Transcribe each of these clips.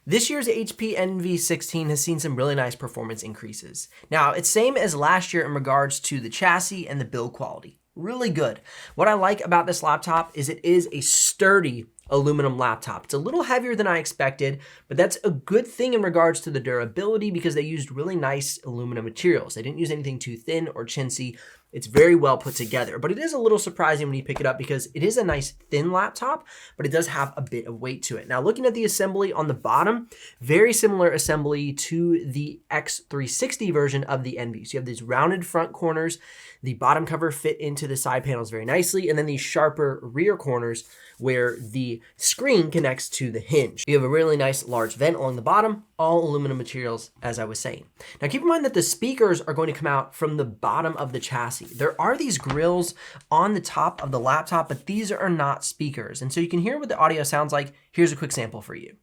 This year's HP Nv16 has seen some really nice performance increases. Now, it's same as last year in regards to the chassis and the build quality. Really good. What I like about this laptop is it is a sturdy aluminum laptop. It's a little heavier than I expected, but that's a good thing in regards to the durability because they used really nice aluminum materials. They didn't use anything too thin or chintzy. It's very well put together, but it is a little surprising when you pick it up because it is a nice thin laptop, but it does have a bit of weight to it. Now, looking at the assembly on the bottom, very similar assembly to the X360 version of the Envy. So you have these rounded front corners, the bottom cover fit into the side panels very nicely, and then these sharper rear corners where the screen connects to the hinge. You have a really nice large vent along the bottom, all aluminum materials, as I was saying. Now keep in mind that the speakers are going to come out from the bottom of the chassis. There are these grills on the top of the laptop, but these are not speakers. And so you can hear what the audio sounds like. Here's a quick sample for you.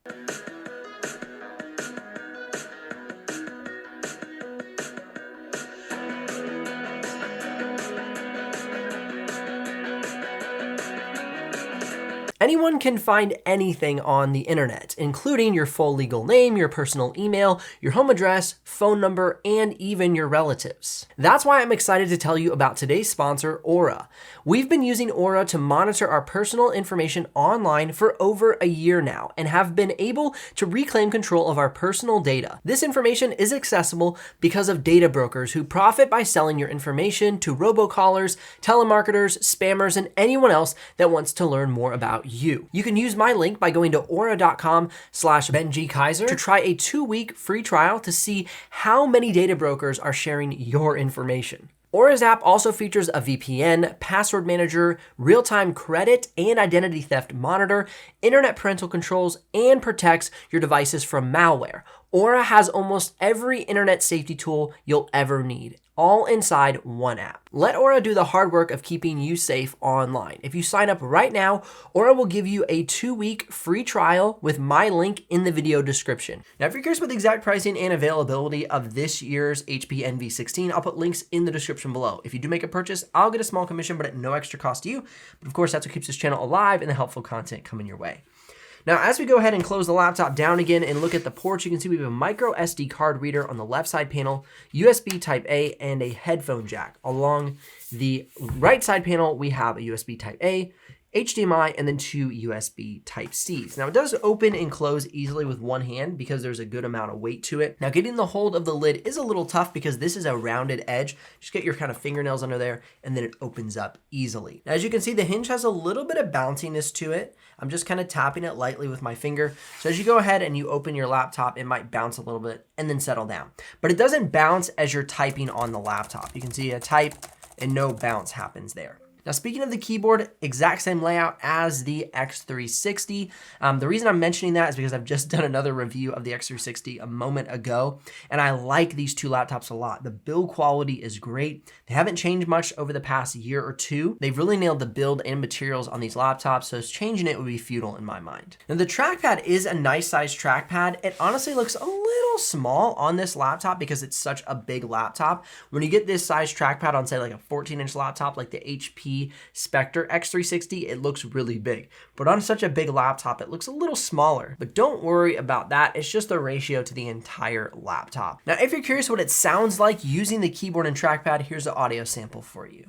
Anyone can find anything on the internet, including your full legal name, your personal email, your home address, phone number, and even your relatives. That's why I'm excited to tell you about today's sponsor, Aura. We've been using Aura to monitor our personal information online for over a year now and have been able to reclaim control of our personal data. This information is accessible because of data brokers who profit by selling your information to robocallers, telemarketers, spammers, and anyone else that wants to learn more about you. You can use my link by going to aura.com/BenjiKaiser to try a 2-week free trial to see how many data brokers are sharing your information. Aura's app also features a VPN, password manager, real-time credit and identity theft monitor, internet parental controls, and protects your devices from malware. Aura has almost every internet safety tool you'll ever need, all inside one app. Let Aura do the hard work of keeping you safe online. If you sign up right now, Aura will give you a 2-week free trial with my link in the video description. Now, if you're curious about the exact pricing and availability of this year's HP Nv16, I'll put links in the description below. If you do make a purchase, I'll get a small commission, but at no extra cost to you. But of course, that's what keeps this channel alive and the helpful content coming your way. Now, as we go ahead and close the laptop down again and look at the ports, you can see we have a micro SD card reader on the left side panel, USB Type A, and a headphone jack. Along the right side panel, we have a USB Type A, HDMI, and then 2 USB Type-Cs. Now, it does open and close easily with one hand because there's a good amount of weight to it. Now, getting the hold of the lid is a little tough because this is a rounded edge. Just get your kind of fingernails under there, and then it opens up easily. Now, as you can see, the hinge has a little bit of bounciness to it. I'm just kind of tapping it lightly with my finger. So as you go ahead and you open your laptop, it might bounce a little bit and then settle down. But it doesn't bounce as you're typing on the laptop. You can see a type and no bounce happens there. Now, speaking of the keyboard, exact same layout as the X360. The reason I'm mentioning that is because I've just done another review of the X360 a moment ago, and I like these two laptops a lot. The build quality is great. They haven't changed much over the past year or two. They've really nailed the build and materials on these laptops, so changing it would be futile in my mind. Now, the trackpad is a nice size trackpad. It honestly looks a little small on this laptop because it's such a big laptop. When you get this size trackpad on, say, like a 14-inch laptop like the HP Spectre X360, it looks really big. But on such a big laptop, it looks a little smaller. But don't worry about that. It's just the ratio to the entire laptop. Now, if you're curious what it sounds like using the keyboard and trackpad, here's the audio sample for you.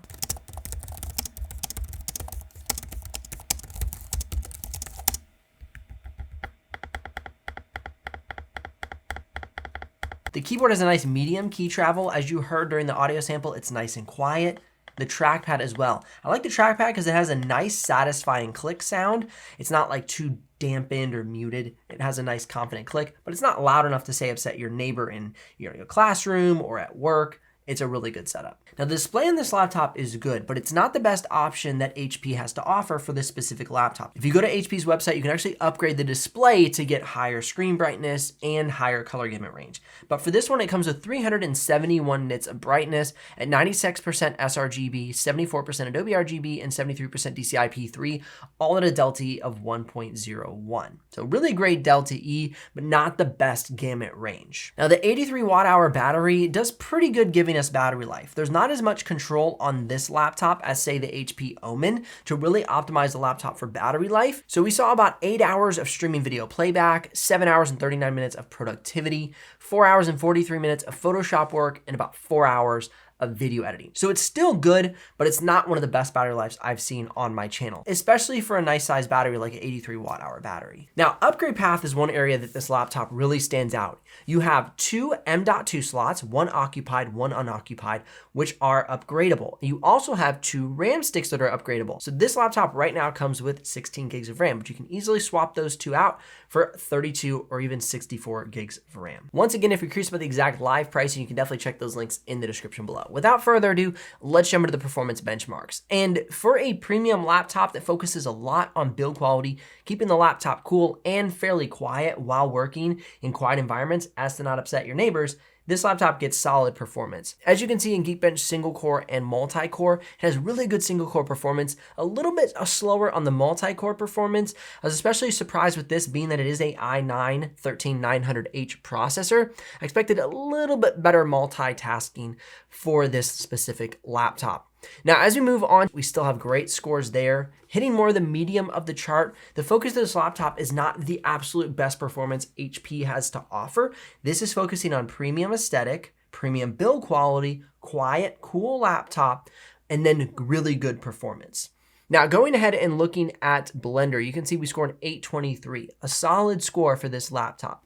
The keyboard has a nice medium key travel. As you heard during the audio sample, it's nice and quiet. The trackpad as well. I like the trackpad because it has a nice satisfying click sound. It's not like too dampened or muted. It has a nice confident click, but it's not loud enough to say upset your neighbor in your classroom or at work. It's a really good setup. Now, the display on this laptop is good, but it's not the best option that HP has to offer for this specific laptop. If you go to HP's website, you can actually upgrade the display to get higher screen brightness and higher color gamut range. But for this one, it comes with 371 nits of brightness at 96% sRGB, 74% Adobe RGB, and 73% DCI-P3, all at a Delta E of 1.01. So really great Delta E, but not the best gamut range. Now, the 83 watt-hour battery does pretty good giving sturdiness, battery life. There's not as much control on this laptop as say the HP Omen to really optimize the laptop for battery life. So we saw about 8 hours of streaming video playback, 7 hours and 39 minutes of productivity, 4 hours and 43 minutes of Photoshop work, and about 4 hours of video editing. So it's still good, but it's not one of the best battery lives I've seen on my channel, especially for a nice size battery like an 83 watt hour battery. Now, upgrade path is one area that this laptop really stands out. You have 2 M.2 slots, one occupied, one unoccupied, which are upgradable. You also have 2 RAM sticks that are upgradable. So this laptop right now comes with 16 gigs of RAM, but you can easily swap those 2 out for 32 or even 64 gigs of RAM. Once again, if you're curious about the exact live pricing, you can definitely check those links in the description below. Without further ado, let's jump into the performance benchmarks. And for a premium laptop that focuses a lot on build quality, keeping the laptop cool and fairly quiet while working in quiet environments as to not upset your neighbors, this laptop gets solid performance. As you can see in Geekbench single core and multi-core, it has really good single core performance, a little bit slower on the multi-core performance. I was especially surprised with this being that it is a i9-13900H processor. I expected a little bit better multitasking for this specific laptop. Now, as we move on, we still have great scores there. Hitting more the medium of the chart, the focus of this laptop is not the absolute best performance HP has to offer. This is focusing on premium aesthetic, premium build quality, quiet, cool laptop, and then really good performance. Now, going ahead and looking at Blender, you can see we scored an 823, a solid score for this laptop.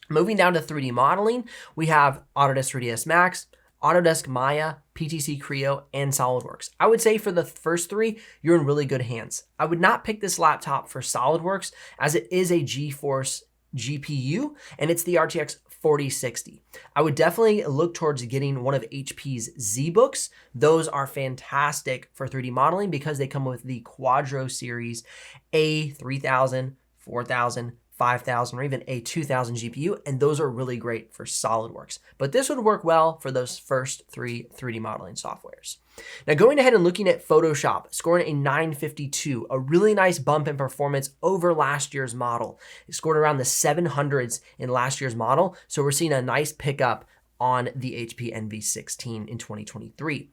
Moving down to 3D modeling, we have Autodesk 3ds Max, Autodesk Maya, PTC Creo, and SolidWorks. I would say for the first 3, you're in really good hands. I would not pick this laptop for SolidWorks as it is a GeForce GPU and it's the RTX 4060. I would definitely look towards getting one of HP's ZBooks. Those are fantastic for 3D modeling because they come with the Quadro series A3000, 4000, 5000 or even a 2000 GPU, and those are really great for SolidWorks. But this would work well for those first 3 3D modeling softwares. Now going ahead and looking at Photoshop, scoring a 952, a really nice bump in performance over last year's model. It scored around the 700s in last year's model, so we're seeing a nice pickup on the HP Nv16 in 2023.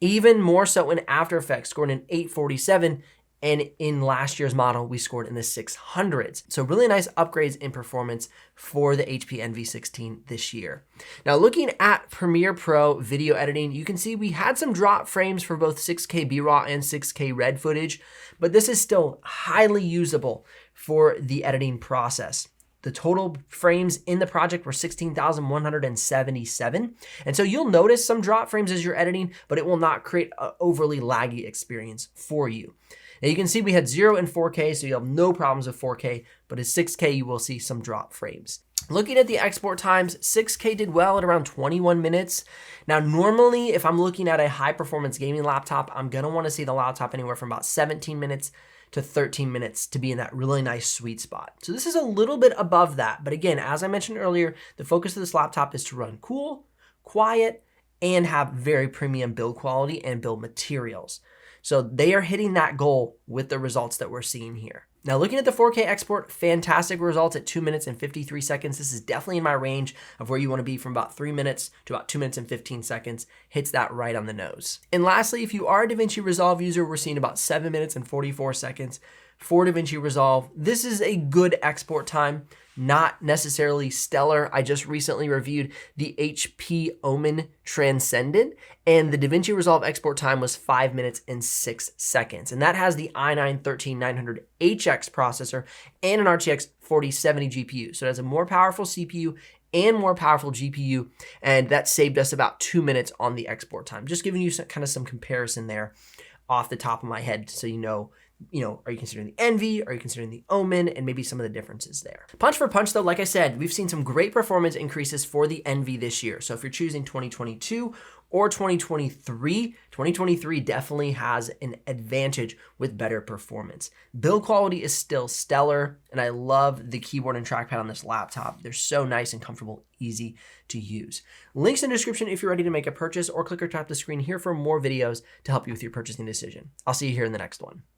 Even more so in After Effects, scoring an 847, and in last year's model, we scored in the 600s. So really nice upgrades in performance for the HP Nv16 this year. Now looking at Premiere Pro video editing, you can see we had some drop frames for both 6K B-raw and 6K red footage, but this is still highly usable for the editing process. The total frames in the project were 16,177. And so you'll notice some drop frames as you're editing, but it will not create an overly laggy experience for you. Now you can see we had 0 in 4K, so you have no problems with 4K, but at 6K you will see some drop frames. Looking at the export times, 6K did well at around 21 minutes. Now normally if I'm looking at a high performance gaming laptop, I'm gonna wanna see the laptop anywhere from about 17 minutes to 13 minutes to be in that really nice sweet spot. So this is a little bit above that, but again, as I mentioned earlier, the focus of this laptop is to run cool, quiet, and have very premium build quality and build materials. So they are hitting that goal with the results that we're seeing here. Now looking at the 4K export, fantastic results at 2 minutes and 53 seconds. This is definitely in my range of where you want to be from about 3 minutes to about 2 minutes and 15 seconds. Hits that right on the nose. And lastly, if you are a DaVinci Resolve user, we're seeing about 7 minutes and 44 seconds for DaVinci Resolve. This is a good export time, not necessarily stellar. I just recently reviewed the HP Omen Transcendent, and the DaVinci Resolve export time was 5 minutes and 6 seconds. And that has the i9-13900HX processor and an RTX 4070 GPU. So it has a more powerful CPU and more powerful GPU, and that saved us about 2 minutes on the export time. Just giving you some comparison there off the top of my head so you know, are you considering the Envy? Are you considering the Omen? And maybe some of the differences there. Punch for punch though, like I said, we've seen some great performance increases for the Envy this year. So if you're choosing 2022 or 2023, 2023 definitely has an advantage with better performance. Build quality is still stellar, and I love the keyboard and trackpad on this laptop. They're so nice and comfortable, easy to use. Links in the description if you're ready to make a purchase, or click or tap the screen here for more videos to help you with your purchasing decision. I'll see you here in the next one.